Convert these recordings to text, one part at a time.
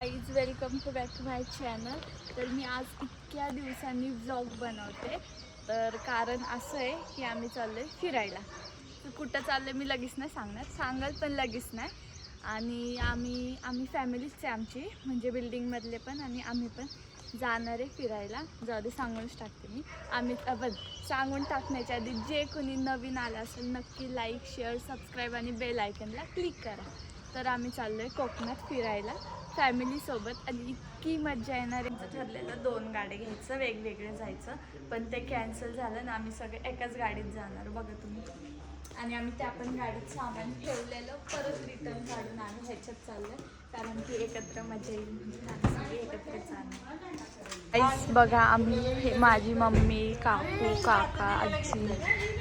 Guys welcome to back to my channel. तर मी आज इतक्या दिवसांनी व्लॉग बनवते. तर कारण असं आहे की आम्ही चाललो आहे फिरायला. तर कुठं चाललं आहे मी लगेच नाही सांगाल पण लगेच नाही. आणि आम्ही फॅमिलीच आहे आमची, म्हणजे बिल्डिंगमधले पण आणि आम्ही पण जाणार आहे फिरायला. जाऊ दे सांगूनच टाकते मी. आम्ही सांगून टाकण्याच्या आधी जे कोणी नवीन आलं असेल नक्की लाईक शेअर सबस्क्राईब आणि बेल आयकनला क्लिक करा. तर आम्ही चाललो आहे कोकणात फिरायला फॅमिलीसोबत आणि इतकी मजा येणार आहे. ठरलेलं 2 गाड्या घ्यायचं, वेगवेगळे जायचं, पण ते कॅन्सल झालं ना. आम्ही सगळे एकाच गाडीत जाणार बघा तुम्ही. आणि आम्ही त्या पण गाडीत सामान ठेवलेलं परत रिटर्न काढून आम्ही ह्याच्यात चाललं, कारण की एकत्र मजा येईल म्हणजे आम्ही सगळे एकत्र जाणार. बघा आम्ही हे माझी मम्मी, काकू, काका, आजी,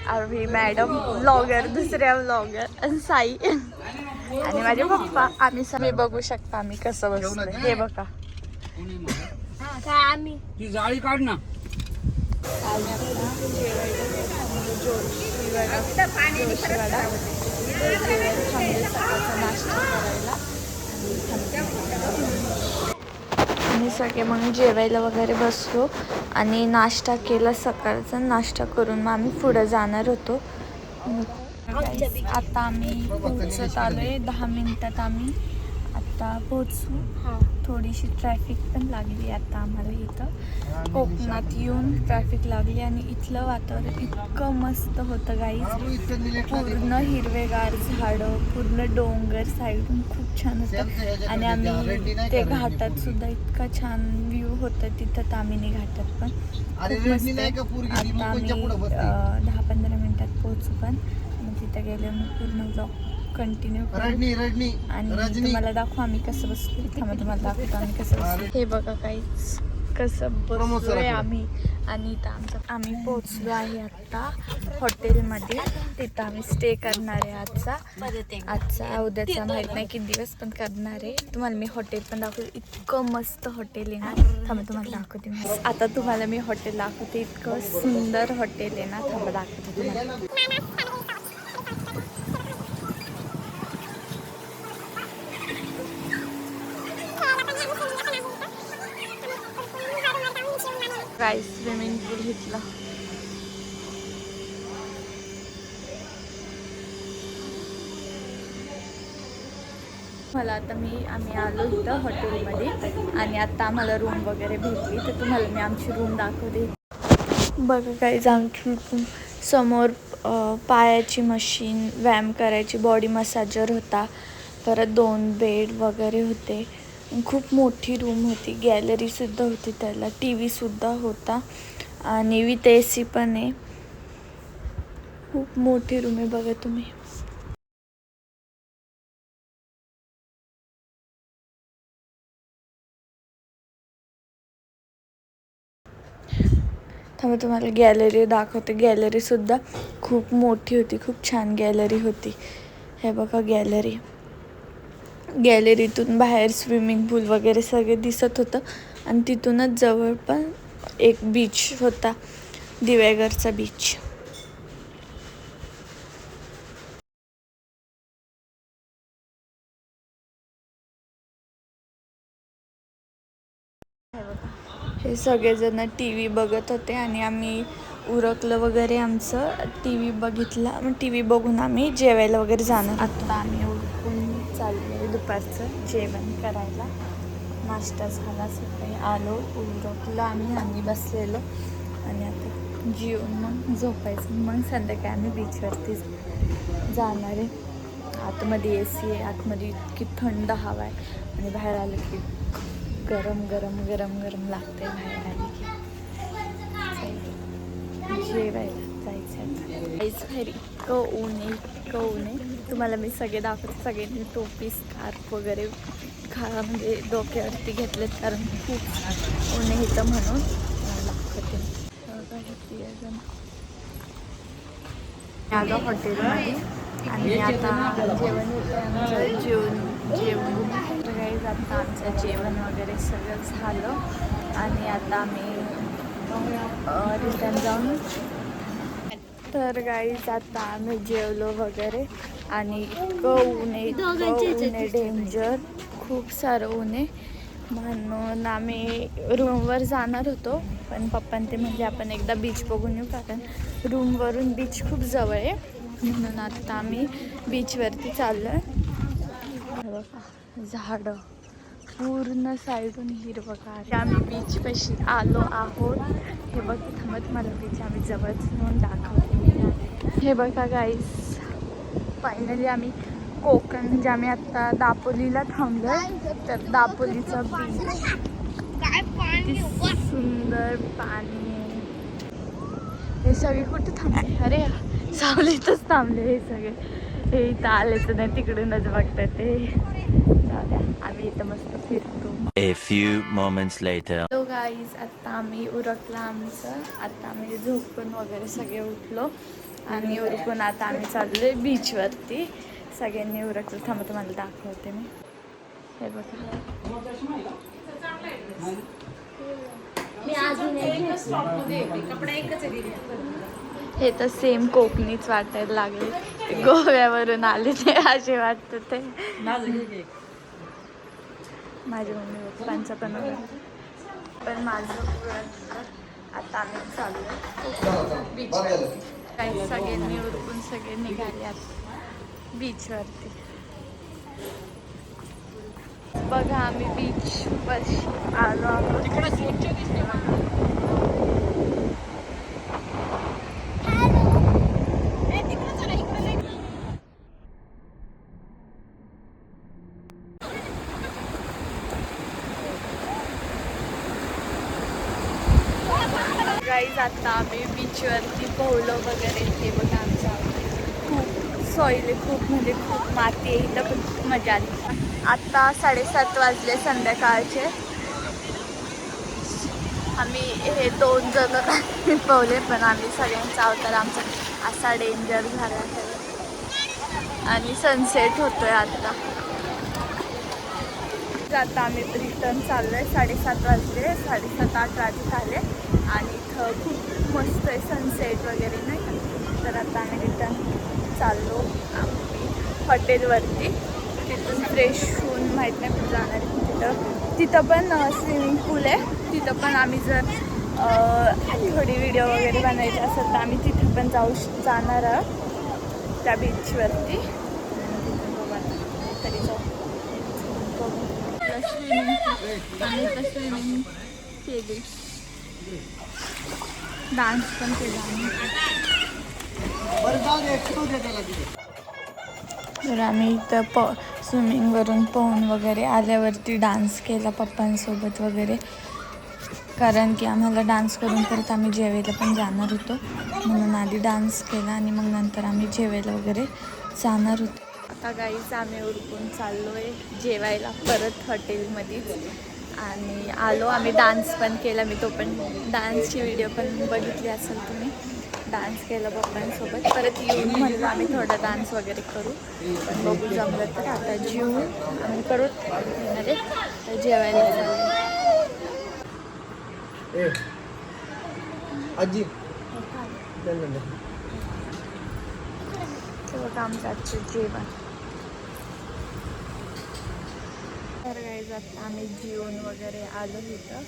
आम्ही मॅडम व्लॉगर, दुसऱ्या व्लॉगर आणि साई आणि माझे पप्पा. आम्ही सगळे बघू शकता आम्ही कसं बसलो. हे बघा आम्ही ती जाळी काढ ना. नाश्ता करायला आम्ही सगळे मग जेवायला वगैरे बसलो आणि नाश्ता केला सकाळचा. नाश्ता करून मग आम्ही पुढे जाणार होतो. आता आम्ही पोहोचत आलोय. 10 मिनिटात आम्ही आता पोहोचू. थोडीशी ट्रॅफिक पण लागली आता आम्हाला. इथं कोकणात येऊन ट्रॅफिक लागली आणि इथलं वातावरण इतकं मस्त होतं गाईज. पूर्ण हिरवेगार झाडं, पूर्ण डोंगर साईडून खूप छान होतं. आणि आम्ही ते घाटात सुद्धा इतका छान व्ह्यू होतं तिथं, तामिनी घाटात पण खूप मस्त. आता आम्ही 10-15 मिनिटात पोहोचू. पण मग तिथं गेले मग पूर्ण ब्लॉग कंटिन्यू आणि तुम्हाला दाखवू आम्ही कसं बसलो. तुम्हाला दाखवतो आम्ही कसं बसलो. हे बघा काहीच कसं बसलोय आम्ही. आणि इथं आम्ही पोहोचलो आहे आता हॉटेलमध्ये. तिथं आम्ही स्टे करणार आहे आजचा उद्याचा माहीत नाही किती दिवस, पण करणार आहे. तुम्हाला मी हॉटेल पण दाखवते. इतकं मस्त हॉटेल आहे ना. तुम्हाला दाखवते. आता तुम्हाला मी हॉटेल दाखवते. इतकं सुंदर हॉटेल आहे ना. दाखवते तुम्हाला. स्विमिंग पूल घेतला. मला आता आम्ही आलो इथं हॉटेलमध्ये आणि आता आम्हाला रूम वगैरे भेटली. तर तुम्हाला मी आमची रूम दाखवते. बघा काहीच आमची रूम समोर पायाची मशीन, व्यायाम करायची, बॉडी मसाजर होता. परत 2 बेड वगैरे होते. खूप मोठी रूम होती. गॅलरीसुद्धा होती, त्याला TV सुद्धा होता आणि विथ AC पण आहे. खूप मोठी रूम आहे बघा तुम्ही. तुम्हाला गॅलरी दाखवते. गॅलरीसुद्धा खूप मोठी होती, खूप छान गॅलरी होती. हे बघा गॅलरी. गॅलरीतून बाहेर स्विमिंग पूल वगैरे सगळे दिसत होतं. आणि तिथूनच जवळ पण एक बीच होता, दिवेघरचा बीच. हे सगळेजण TV बघत होते आणि आम्ही उरकलं वगैरे आमचं. TV बघितला. मग TV बघून आम्ही जेवायला वगैरे जाणार. आता आम्ही उरकून चाललो दुपारचं जेवण करायला. नाश्ता झाला, सकाळी आलो, उरकलं आम्ही बसलेलो आणि आता जेवून मग झोपायचं. मग संध्याकाळी आम्ही बीचवरती जाणार आहे. आतमध्ये AC आहे, आतमध्ये इतकी थंड हवा आहे आणि बाहेर आलं की गरम गरम गरम गरम लागते. बाहेर आली की जेवायला जायचं आता. बाहेर इतकं ऊन आहे. तुम्हाला मी सगळे दाखवते. सगळ्यांनी टोपी, स्कार्फ वगैरे म्हणजे डोक्यावरती घेतलेत, कारण खूप ऊन आहे इथं म्हणून दाखवते. आलो हॉटेलमध्ये आणि आता जेवण होतं आमचं. जेवण काही आता आमचं जेवण वगैरे सगळं झालं आणि आता आम्ही रिटर्न जाऊन. तर गाईज आता आम्ही जेवलो वगैरे आणि इतकं ऊन आहे डेंजर. खूप सारं ऊन आहे म्हणून आम्ही रूमवर जाणार होतो, पण पप्पांनी ते म्हणजे आपण एकदा बीच बघून येऊ, कारण रूमवरून बीच खूप जवळ आहे. म्हणून आता आम्ही बीचवरती चाललो आहे. बघा झाडं पूर्ण साईडून हिरवंगार. आम्ही बीचपाशी आलो आहोत. हे बघा थांबत मला बीच आम्ही जवळच येऊन दाखवते. हे बघा गाईस, फायनली आम्ही कोकण म्हणजे आम्ही आत्ता दापोलीला थांबलोय. तर दापोलीचं बीच, किती सुंदर पाणी आहे. हे सगळे कुठे थांबले? अरे सावलीतच थांबले हे सगळे. हे इथं आलेच नाही, तिकडूनच बघतात ते. जाऊ द्या, आम्ही इथं मस्त फिरतो. A few moments later. Hello guys, आत्ता आम्ही उरकला आमचं. आता आम्ही झोपून वगैरे सगळे उठलो आणि उरकून आता आम्ही चाललोय बीचवरती. सगळ्यांनी उरकलं. थांबा तुम्हाला दाखवते मी. हे बघा, हे तर सेम कोकणीच वाटायला लागले. गोव्यावरून आले ते असे वाटत ते. माझ्या मम्मी पप्पांचं पण माझं आता आम्ही चाललो बीच. काही सगळ्यांनी उरकून सगळे निघाले आता बीचवरती. बघा आम्ही बीचवर आलो आहोत. गाईज आता आम्ही बीचवरती पोहलो वगैरे. हे बघा आमच्या खूप सॉईल आहे, खूप म्हणजे खूप माती आहे इथं, पण खूप मजा आली. आत्ता 7:30 वाजले संध्याकाळचे. आम्ही हे 2 जण पोहले, पण आम्ही सगळ्यांचा अवतार आमचा असा डेंजर झाला आणि सनसेट होतोय आता. आता आम्ही रिटर्न चाललो आहे. 7:30 वाजले, 7:30-8 वाजत आले आणि इथं खूप मस्त आहे सनसेट वगैरे नाही का. तर आता आम्ही रिटर्न चाललो हॉटेलवरती. तिथून फ्रेश होऊन माहीत नाही कुठं जाणार. तिथं पण स्विमिंग पूल आहे. तिथं पण आम्ही जर थोडी व्हिडिओ वगैरे बनायची असेल तर आम्ही तिथं पण जाणार आहोत त्या बीचवरती. तरी जाऊ स्विमिंग केली, डान्स पण केला आम्ही. तर आम्ही इथं स्विमिंगवरून पोहून वगैरे आल्यावरती डान्स केला पप्पांसोबत वगैरे, कारण की आम्हाला डान्स करून परत आम्ही जेवायला पण जाणार होतो. म्हणून आधी डान्स केला आणि मग नंतर आम्ही जेवायला वगैरे जाणार होतो. आता गाईच आम्ही उरकून चाललो आहे जेवायला परत हॉटेलमध्येच. आणि आलो आम्ही, डान्स पण केला मी. तो पण डान्सची व्हिडिओ पण बघितली असेल तुम्ही. डान्स केला पप्पांसोबत. परत येऊन म्हणलं आम्ही थोडा डान्स वगैरे करू, पण बघू जमलं तर. आता जेवून आम्ही परत मध्ये जेवायला चालू. बघा आमचं आजचं जेवण. तर गाईज आता आम्ही जेवण वगैरे आलो इथं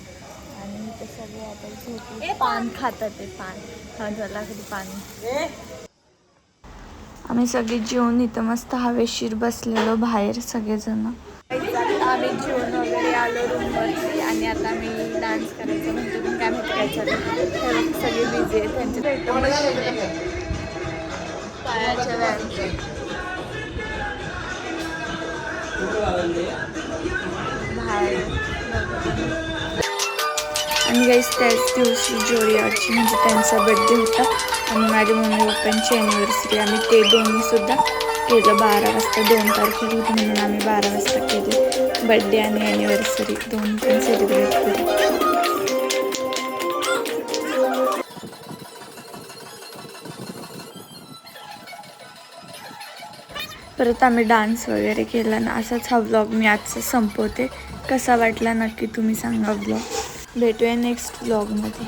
आणि इथं सगळे आता झोपू पान खातात. ते पान खाऊन झाला कधी पाणी. आम्ही सगळे जेवून इथं मस्त हवेशीर बसलेलो बाहेर सगळेजण. आम्ही जेवण वगैरे आलो रूमवरती आणि आता आम्ही डान्स करायचं म्हणतो. पण काय माहिती काय चालू, सगळे बिझी आहेत. त्यांच्या एकदम पायाच्या व्यायाम आणि गाईस त्याच दिवशी जोडियाची म्हणजे त्यांचा बड्डे होता आणि माझ्या मम्मी पप्पांची ॲनिव्हर्सरी. आम्ही ते दोन्हीसुद्धा केलं 12 वाजता. 2 तारखेला होती म्हणून आम्ही 12 वाजता केले बड्डे आणि ॲनिव्हर्सरी दोन्ही पण सेलिब्रेट केली. परत आम्ही डान्स वगैरे केला ना. असाच हा व्लॉग मी आजचा संपवते. कसा वाटला नक्की तुम्ही सांगा व्लॉग. भेटूया नेक्स्ट व्लॉगमध्ये.